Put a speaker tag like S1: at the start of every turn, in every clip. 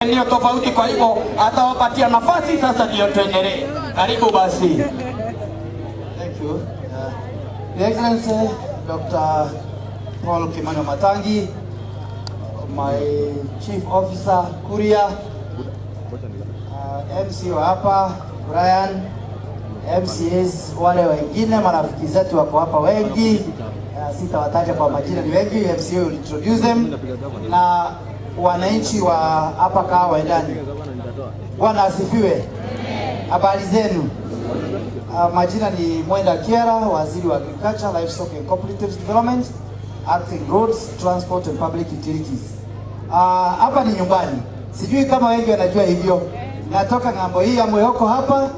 S1: Ndio tofauti, kwa hivyo atawapatia nafasi sasa, ndio tuendelee. Karibu basi.
S2: Thank you. Your Excellency Dr. Paul Wamatangi, my Chief Officer Kuria, MCO hapa Brian, MCAs wale wengine marafiki zetu wako hapa wengi, sitawataja kwa majina, ni wengi. MCO will introduce them, na wananchi wa hapa Kawa ndani. Bwana asifiwe. Habari zenu? Majina ni Mwenda Kiera, Waziri wa Agriculture, Livestock and Cooperative Development, Acting Roads, Transport and Public Utilities. Hapa ni nyumbani. Sijui kama wengi wanajua hivyo. Natoka ng'ambo hii ya Mwehoko hapa,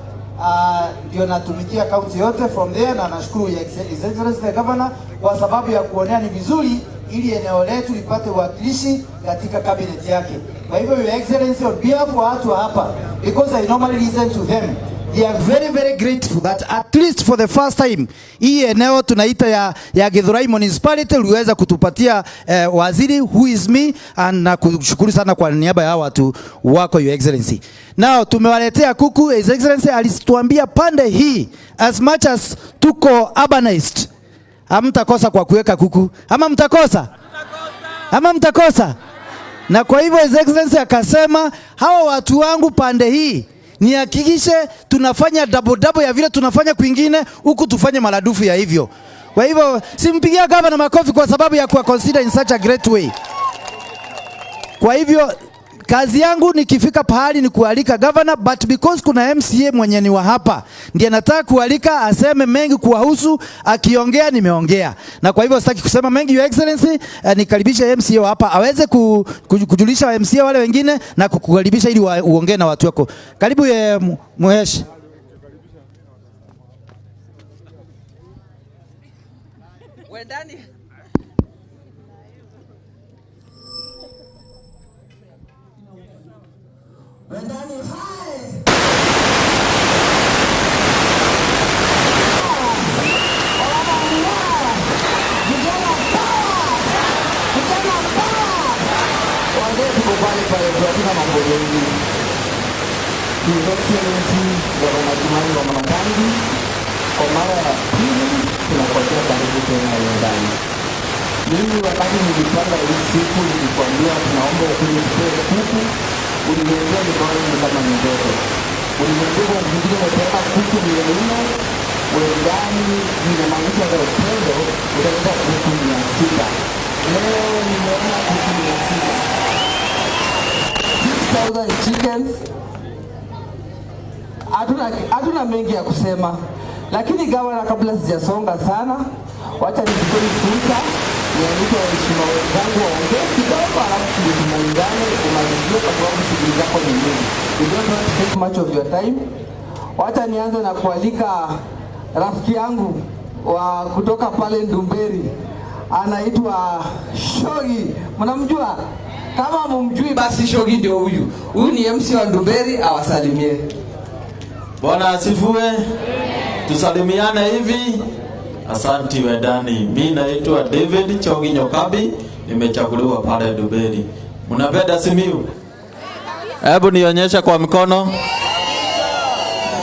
S2: ndio natumikia kaunti yote from there, na nashukuru His Excellency the Governor kwa sababu ya kuonea ni vizuri ili eneo letu lipate uwakilishi katika cabinet yake. Kwa hivyo Your Excellency, on behalf wa watu hapa, because I normally listen to them, they are very grateful that at least for the first time hii eneo tunaita ya Githurai Municipality uliweza kutupatia waziri who is me, na kushukuru sana kwa niaba ya watu wako Your Excellency. Now tumewaletea kuku. His Excellency alituambia pande hii as much as tuko urbanized, hamtakosa kwa kuweka kuku. Ama mtakosa? Ama mtakosa? Na kwa hivyo His Excellency akasema hawa watu wangu pande hii nihakikishe tunafanya double ya vile tunafanya kwingine, huku tufanye maradufu ya hivyo. Kwa hivyo simpigia gavana makofi kwa sababu ya kuwa consider in such a great way. Kwa hivyo kazi yangu nikifika pahali ni kualika governor, but because kuna MCA mwenye ni wa hapa ndiye nataka kualika aseme mengi kuwahusu. Akiongea nimeongea, na kwa hivyo sitaki kusema mengi. Your Excellency, nikaribisha MCA hapa aweze kujulisha MCA wale wengine na kukukaribisha ili uongee na watu wako. Karibu Mhesh.
S3: Wendani. Wendani hai.
S2: Wamatangi, kwa mara ya pili tunakojea karibu tena ndani. Mimi wakati nilipanga hii siku nilikwambia tunaomba ukuje kutoa kuku, uliniambia ni kama ni ndoto. Uliniambia mwingine unataka kuku milioni 4, Wendani inamaanisha kwa upendo utaweza kuku 600. Leo nimeona kuku 600 chickens. Hatuna mengi ya kusema, lakini gavana, kabla sijasonga sana, wacha nichukue fursa nialike waheshimiwa wenzangu waongee kidogo, alafu tuungane kumalizia kwa sababu shughuli zako ni nyingi. We don't want to take much of your time. Wacha nianze na kualika rafiki yangu wa kutoka pale Ndumberi, anaitwa Shogi. Mnamjua? Kama mumjui basi Shogi ndio huyu. Huyu ni MC wa Ndumberi, awasalimie.
S4: Bwana asifiwe. Tusalimiane hivi. Asante Wendani. Mimi naitwa David Chogi Nyokabi, nimechaguliwa pale Ndumberi. Mnapenda Simiyu? Hebu nionyesha kwa mikono.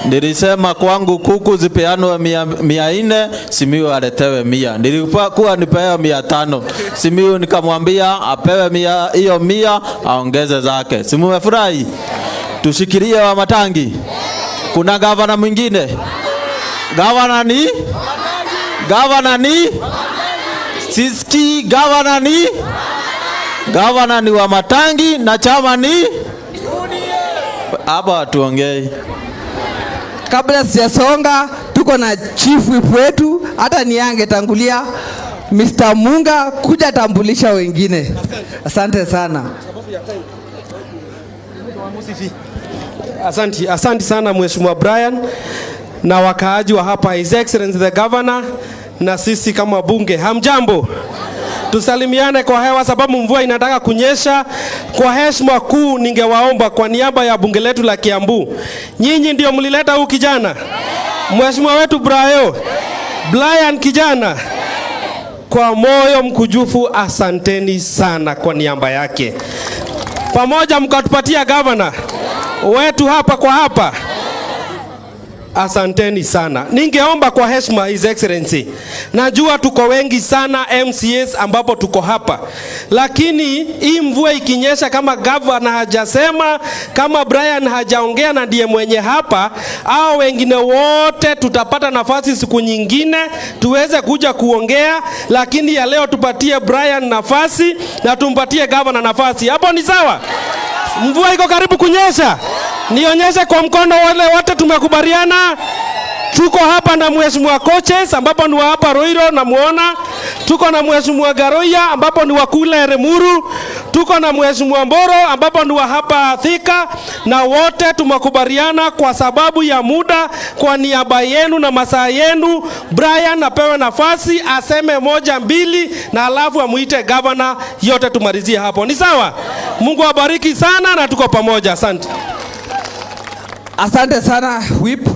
S4: Nilisema kwangu kuku zipeanwe 400, Simiyu aletewe 100. Nilikuwa nipewe 500. Simiyu nikamwambia apewe 100, hiyo 100 aongeze zake. Simiyu umefurahi? Tushikilie Wamatangi. Kuna gavana mwingine? Gavana ni? Gavana ni? Siski gavana ni? Gavana ni Wamatangi na chama ni? Hapa tuongei.
S3: Kabla sijasonga, tuko na chief whip wetu, hata niange tangulia Mr. Munga kuja tambulisha wengine. Asante sana.
S5: Asante sana Mheshimiwa Brian na wakaaji wa hapa, His Excellency the Governor na sisi kama bunge. Hamjambo? Tusalimiane kwa hewa sababu mvua inataka kunyesha. Kwa heshima kuu ningewaomba kwa niaba ya bunge letu la Kiambu, nyinyi ndio mlileta huyu kijana Mheshimiwa wetu Brian kijana, kwa moyo mkujufu asanteni sana kwa niaba yake. pamoja mkatupatia governor wetu hapa kwa hapa. Asanteni sana. Ningeomba kwa heshima His Excellency, najua tuko wengi sana MCAs ambapo tuko hapa, lakini hii mvua ikinyesha, kama governor hajasema, kama Brian hajaongea na ndiye mwenye hapa, au wengine wote tutapata nafasi siku nyingine tuweze kuja kuongea, lakini ya leo tupatie Brian nafasi na tumpatie governor nafasi. Hapo ni sawa? Mvua iko karibu kunyesha. Nionyeshe kwa mkono wale wote tumekubaliana. Tuko hapa na Mheshimiwa Coaches ambapo ni wa hapa Roiro na muona. Tuko na Mheshimiwa Garoya ambapo ni wa kule Remuru. Tuko na Mheshimiwa Mboro ambapo ni wa hapa Thika, na wote tumekubaliana kwa sababu ya muda, kwa niaba yenu na masaa yenu, Brian apewe nafasi aseme moja mbili na alafu amuite governor, yote tumalizie hapo. Ni sawa? Mungu awabariki sana na tuko pamoja. Asante.
S3: Asante sana whip.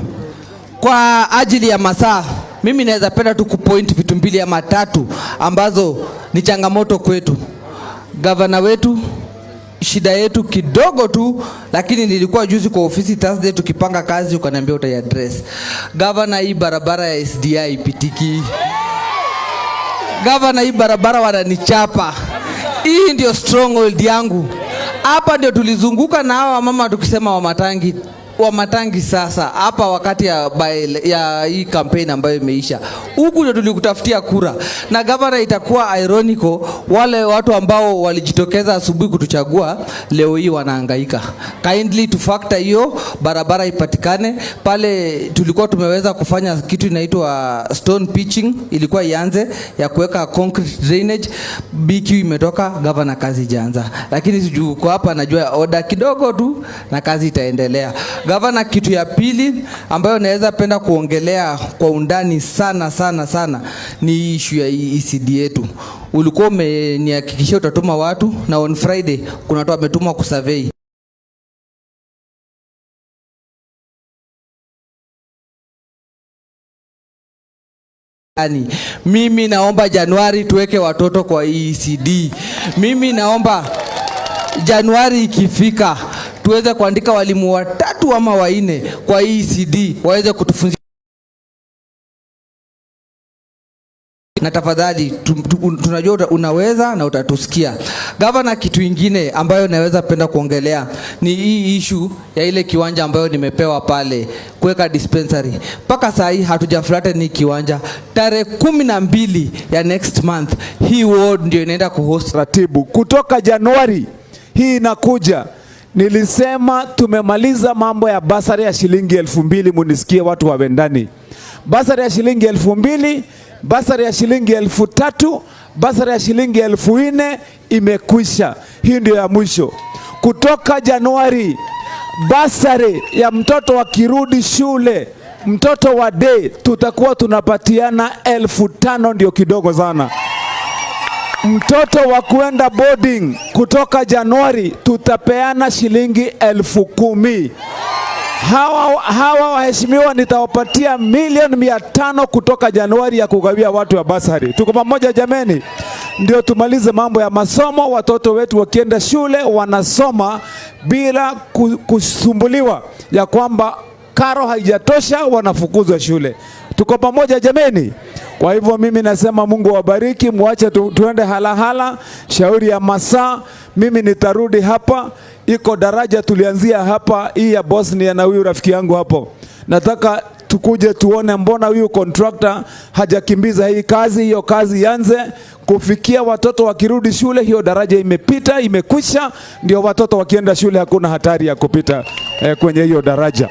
S3: Kwa ajili ya masaa, mimi naweza penda tu kupoint vitu mbili ama tatu ambazo ni changamoto kwetu. Gavana wetu, shida yetu kidogo tu, lakini nilikuwa juzi kwa ofisi Thursday tukipanga kazi, ukaniambia utaiaddress. Gavana, hii barabara ya SDI ipitiki. Gavana, hii barabara wananichapa. Hii ndio stronghold yangu. Hapa ndio tulizunguka na hawa mama tukisema Wamatangi sasa hapa wakati ya hii campaign ambayo imeisha. Huku ndio tulikutafutia kura. Na governor, itakuwa ironical wale watu ambao walijitokeza asubuhi kutuchagua leo hii wanahangaika. Kindly to factor hiyo barabara ipatikane. Pale tulikuwa tumeweza kufanya kitu inaitwa stone pitching, ilikuwa ianze ya kuweka concrete drainage. BQ imetoka, governor kazi ijaanza. Lakini sijui kwa hapa najua order kidogo tu na kazi itaendelea. Gavana, kitu ya pili ambayo naweza penda kuongelea kwa undani sana ni issue ya ECD yetu. Ulikuwa umenihakikishia utatuma watu, na on Friday kuna watu wametumwa kusurvey. Mimi naomba Januari tuweke watoto kwa ECD. Mimi naomba Januari ikifika tuweze kuandika walimu 3 ama 4 kwa ECD waweze kutufunza. Na tafadhali tunajua unaweza na utatusikia. Gavana, kitu ingine ambayo naweza penda kuongelea ni hii issue ya ile kiwanja ambayo nimepewa pale kuweka dispensary. Paka saa hii hatujaflata ni kiwanja. Tarehe 12 ya next month hii ward ndio inaenda kuhost
S6: ratibu. Kutoka Januari hii inakuja, nilisema tumemaliza mambo ya basari ya shilingi 2,000. Munisikie watu wa Wendani. Basari ya shilingi 2,000, basari ya shilingi 3,000, basari ya shilingi 4,000 imekwisha. Hii ndio ya mwisho. Kutoka Januari, basari ya mtoto wakirudi shule, mtoto wa day, tutakuwa tunapatiana 5,000, ndio kidogo sana. Mtoto wa kuenda boarding kutoka Januari tutapeana shilingi 10,000. Hawa waheshimiwa nitawapatia 1,500,000 kutoka Januari ya kugawia watu wa basari. Tuko pamoja jameni? Ndio tumalize mambo ya masomo, watoto wetu wakienda shule wanasoma bila kusumbuliwa ya kwamba karo haijatosha wanafukuzwa shule. Tuko pamoja jameni? Kwa hivyo mimi nasema Mungu awabariki, muache tuende hala. Shauri ya masaa, mimi nitarudi hapa. Iko daraja tulianzia hapa, hii ya Bosnia na huyu rafiki yangu hapo. Nataka tukuje tuone mbona huyu contractor hajakimbiza hii kazi, hiyo kazi ianze kufikia watoto wakirudi shule. Hiyo daraja imepita, imekwisha, ndio watoto wakienda shule hakuna hatari ya kupita kwenye hiyo daraja.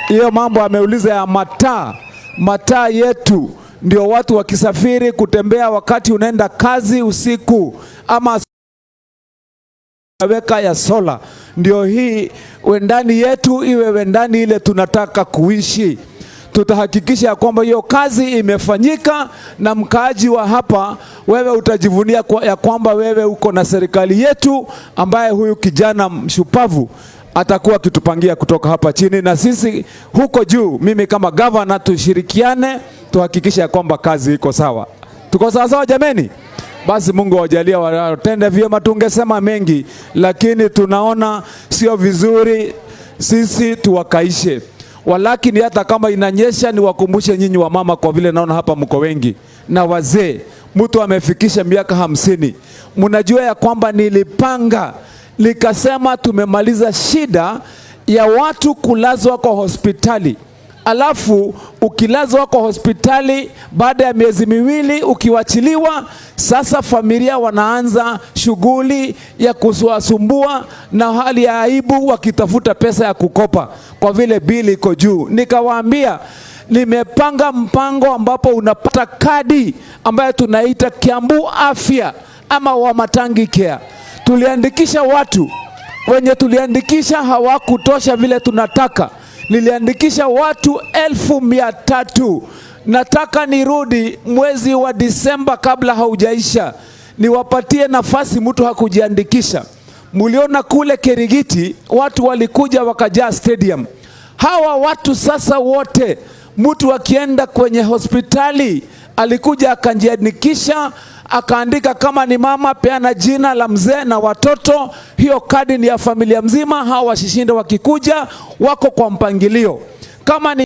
S6: Hiyo mambo ameuliza ya mataa yetu, ndio watu wakisafiri kutembea wakati unaenda kazi usiku ama weka ya sola, ndio hii Wendani yetu iwe Wendani ile tunataka kuishi. Tutahakikisha kwamba hiyo kazi imefanyika, na mkaaji wa hapa wewe utajivunia ya kwamba wewe uko na serikali yetu ambaye huyu kijana mshupavu atakuwa kitupangia kutoka hapa chini, na sisi huko juu, mimi kama governor tushirikiane tuhakikisha kwamba kazi iko sawa. Tuko sawa sawa jameni? basi Mungu awajalie watende vyema. Tungesema mengi, lakini tunaona sio vizuri sisi tuwakaishe. Walakini hata kama inanyesha, ni wakumbushe nyinyi wa mama, kwa vile naona hapa mko wengi, na wazee, mtu amefikisha miaka 50. Mnajua ya kwamba nilipanga nikasema tumemaliza shida ya watu kulazwa kwa hospitali. Alafu ukilazwa kwa hospitali baada ya miezi miwili ukiwachiliwa, sasa familia wanaanza shughuli ya kusumbua na hali ya aibu, wakitafuta pesa ya kukopa kwa vile bili iko juu. Nikawaambia nimepanga mpango ambapo unapata kadi ambayo tunaita Kiambu afya ama Wamatangi care. Tuliandikisha watu, wenye tuliandikisha hawakutosha vile tunataka. Niliandikisha watu 1,300. Nataka nirudi mwezi wa Disemba kabla haujaisha, niwapatie nafasi mtu hakujiandikisha. Muliona kule Kerigiti watu walikuja wakajaa stadium. Hawa watu sasa wote, mtu akienda kwenye hospitali alikuja akajiandikisha, akaandika kama ni mama, peana jina la mzee na watoto. Hiyo kadi ni ya familia mzima. Hawa wasishinde wakikuja, wako kwa mpangilio. Kama ni